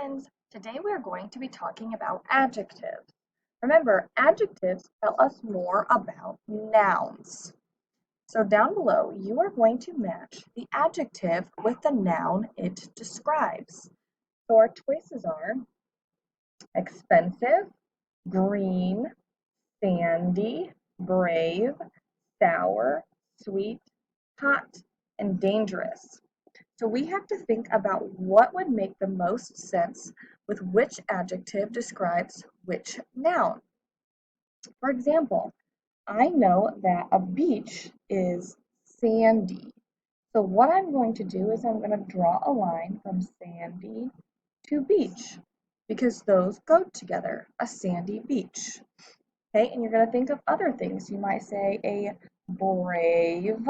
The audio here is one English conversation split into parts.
friends! Today we are going to be talking about adjectives. Remember, adjectives tell us more about nouns. So down below, you are going to match the adjective with the noun it describes. So our choices are expensive, green, sandy, brave, sour, sweet, hot, and dangerous. So we have to think about what would make the most sense with which adjective describes which noun. For example, I know that a beach is sandy. So what I'm going to do is I'm going to draw a line from sandy to beach because those go together, a sandy beach. Okay, and you're going to think of other things. You might say a brave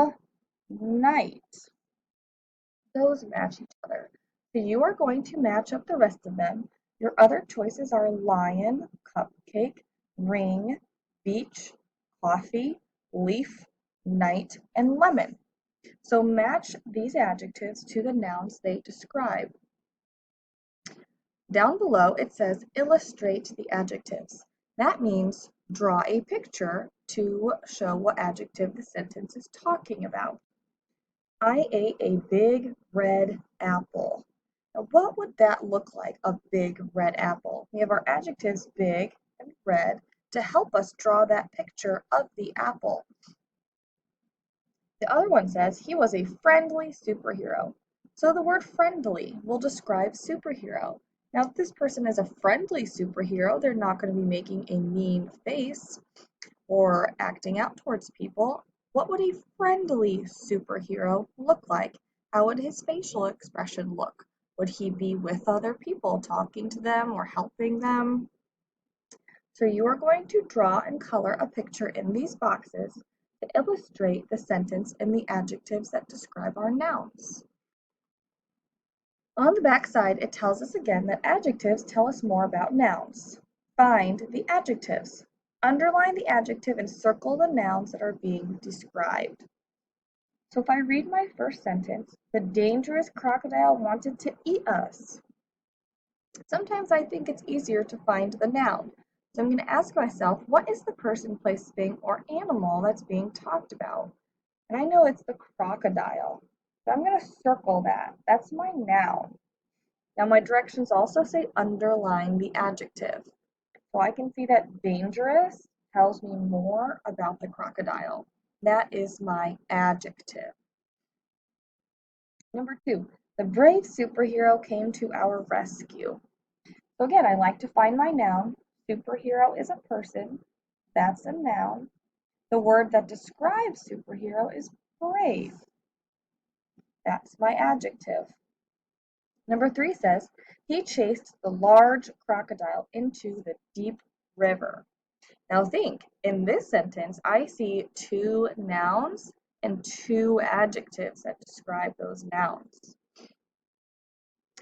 night. Those match each other. So you are going to match up the rest of them. Your other choices are lion, cupcake, ring, beach, coffee, leaf, night, and lemon. So match these adjectives to the nouns they describe. Down below it says illustrate the adjectives. That means draw a picture to show what adjective the sentence is talking about. I ate a big red apple. Now, what would that look like, a big red apple? We have our adjectives big and red to help us draw that picture of the apple. The other one says he was a friendly superhero. So the word friendly will describe superhero. Now, if this person is a friendly superhero, they're not going to be making a mean face or acting out towards people. What would a friendly superhero look like? How would his facial expression look? Would he be with other people, talking to them or helping them? So you are going to draw and color a picture in these boxes to illustrate the sentence and the adjectives that describe our nouns. On the back side, it tells us again that adjectives tell us more about nouns. Find the adjectives. Underline the adjective and circle the nouns that are being described. So if I read my first sentence, the dangerous crocodile wanted to eat us. Sometimes I think it's easier to find the noun. So I'm going to ask myself, what is the person, place, thing, or animal that's being talked about? And I know it's the crocodile. So I'm going to circle that. That's my noun. Now my directions also say underline the adjective. So I can see that dangerous tells me more about the crocodile. That is my adjective. Number 2, the brave superhero came to our rescue. So again, I like to find my noun. Superhero is a person. That's a noun. The word that describes superhero is brave. That's my adjective. Number 3 says, he chased the large crocodile into the deep river. Now think, in this sentence, I see 2 nouns and 2 adjectives that describe those nouns.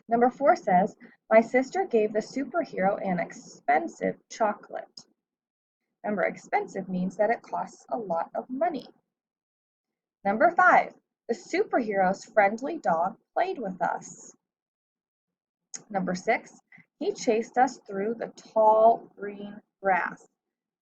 Number 4 says, my sister gave the superhero an expensive chocolate. Remember, expensive means that it costs a lot of money. Number 5, the superhero's friendly dog played with us. Number 6, he chased us through the tall green grass.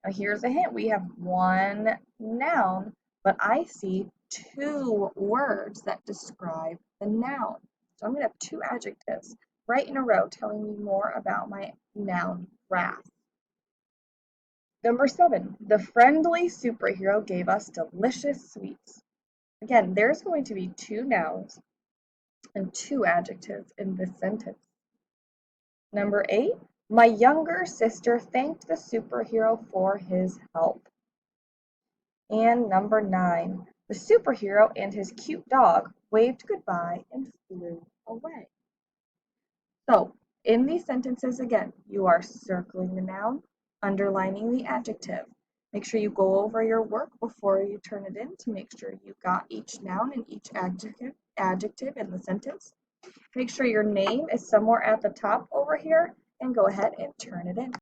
Now here's a hint. We have 1 noun, but I see 2 words that describe the noun. So I'm going to have 2 adjectives right in a row telling me more about my noun, grass. Number 7, the friendly superhero gave us delicious sweets. Again, there's going to be 2 nouns and 2 adjectives in this sentence. Number 8, my younger sister thanked the superhero for his help. And number 9, the superhero and his cute dog waved goodbye and flew away. So, in these sentences again, you are circling the noun, underlining the adjective. Make sure you go over your work before you turn it in to make sure you got each noun and each adjective in the sentence. Make sure your name is somewhere at the top over here and go ahead and turn it in.